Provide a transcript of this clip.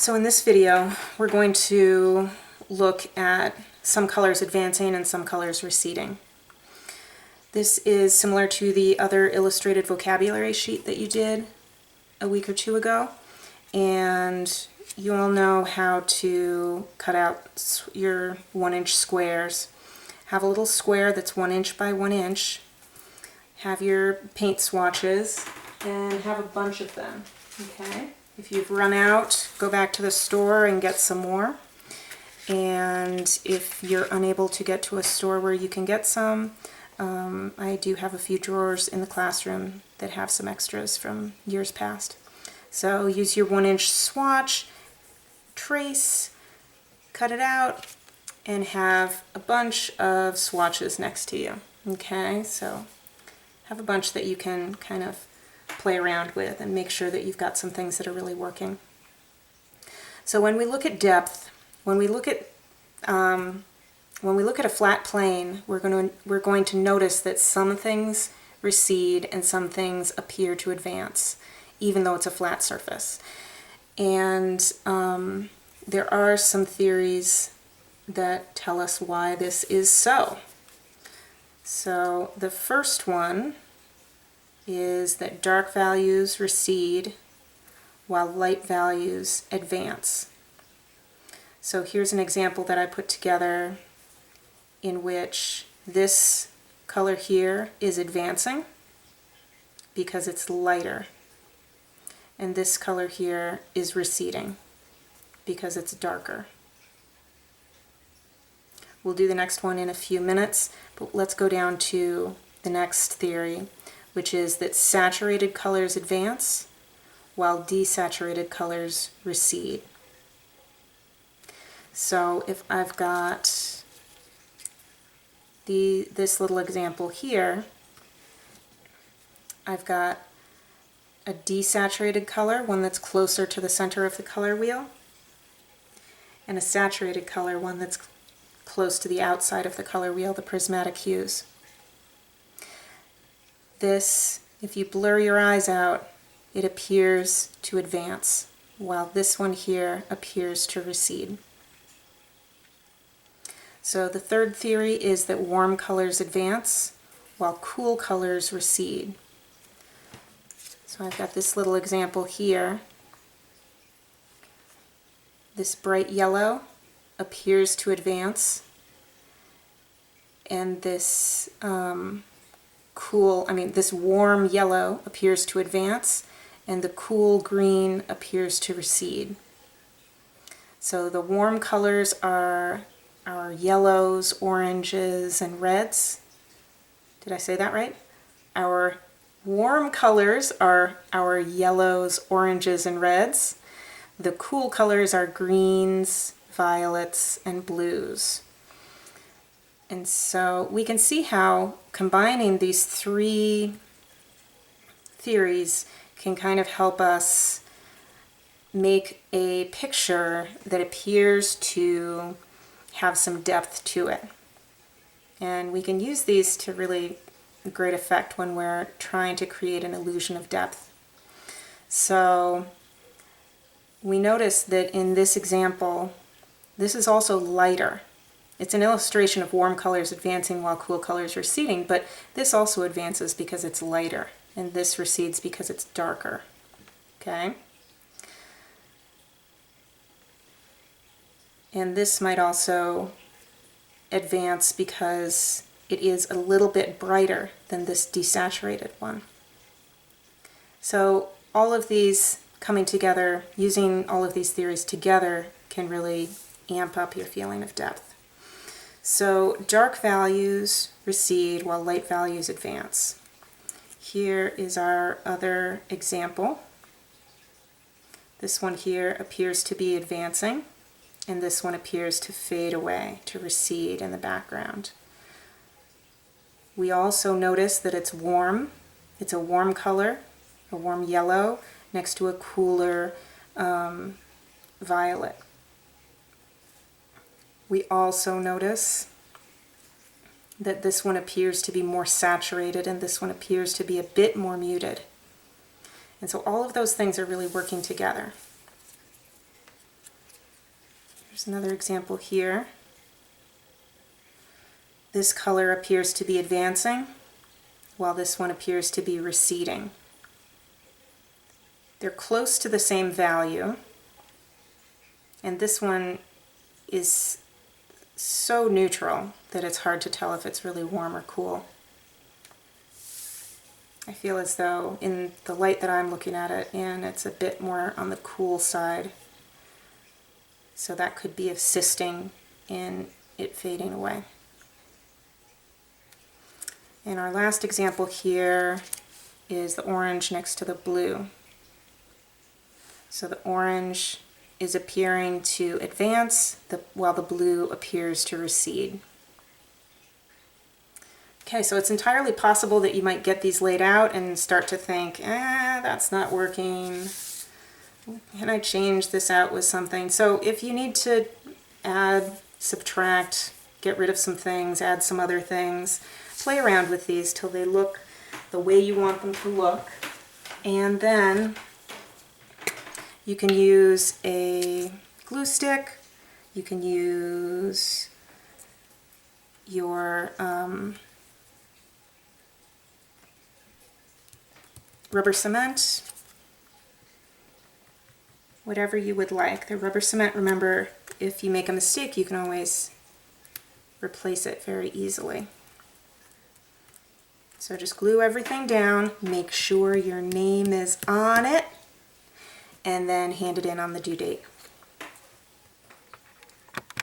So in this video, we're going to look at some colors advancing and some colors receding. This is similar to the other illustrated vocabulary sheet that you did a week or two ago, and you all know how to cut out your 1-inch squares. Have a little square that's 1 inch by 1 inch, have your paint swatches, and have a bunch of them, okay? If you've run out, go back to the store and get some more. And if you're unable to get to a store where you can get some, I do have a few drawers in the classroom that have some extras from years past. So use your 1-inch swatch, trace, cut it out, and have a bunch of swatches next to you. Okay, so have a bunch that you can kind of play around with and make sure that you've got some things that are really working. So when we look at depth, when we look at a flat plane, we're going to notice that some things recede and some things appear to advance, even though it's a flat surface. And there are some theories that tell us why this is so. So the first one is that dark values recede while light values advance. So here's an example that I put together in which this color here is advancing because it's lighter, and this color here is receding because it's darker. We'll do the next one in a few minutes, but let's go down to the next theory, which is that saturated colors advance while desaturated colors recede. So if I've got this little example here, I've got a desaturated color, one that's closer to the center of the color wheel, and a saturated color, one that's close to the outside of the color wheel, the prismatic hues. This, if you blur your eyes out, it appears to advance, while this one here appears to recede. So the third theory is that warm colors advance while cool colors recede. So I've got this little example here. This bright yellow appears to advance, and this this warm yellow appears to advance, and the cool green appears to recede. So the warm colors are our yellows, oranges, and reds. Did I say that right? Our warm colors are our yellows, oranges, and reds. The cool colors are greens, violets, and blues. And so we can see how combining these three theories can kind of help us make a picture that appears to have some depth to it. And we can use these to really great effect when we're trying to create an illusion of depth. So we notice that in this example, this is also lighter. It's an illustration of warm colors advancing while cool colors receding, but this also advances because it's lighter, and this recedes because it's darker. Okay? And this might also advance because it is a little bit brighter than this desaturated one. So all of these coming together, using all of these theories together, can really amp up your feeling of depth. So dark values recede while light values advance. Here is our other example. This one here appears to be advancing, and this one appears to fade away, to recede in the background. We also notice that it's warm. It's a warm color, a warm yellow, next to a cooler violet. We also notice that this one appears to be more saturated and this one appears to be a bit more muted. And so all of those things are really working together. Here's another example here. This color appears to be advancing, while this one appears to be receding. They're close to the same value, and this one is so neutral that it's hard to tell if it's really warm or cool. I feel as though in the light that I'm looking at it in, it's a bit more on the cool side. So that could be assisting in it fading away. And our last example here is the orange next to the blue. So the orange is appearing to advance while the blue appears to recede. Okay, so it's entirely possible that you might get these laid out and start to think, that's not working. Can I change this out with something? So if you need to add, subtract, get rid of some things, add some other things, play around with these till they look the way you want them to look. And then you can use a glue stick, you can use your rubber cement, whatever you would like. The rubber cement, remember, if you make a mistake, you can always replace it very easily. So just glue everything down, make sure your name is on it, and then hand it in on the due date.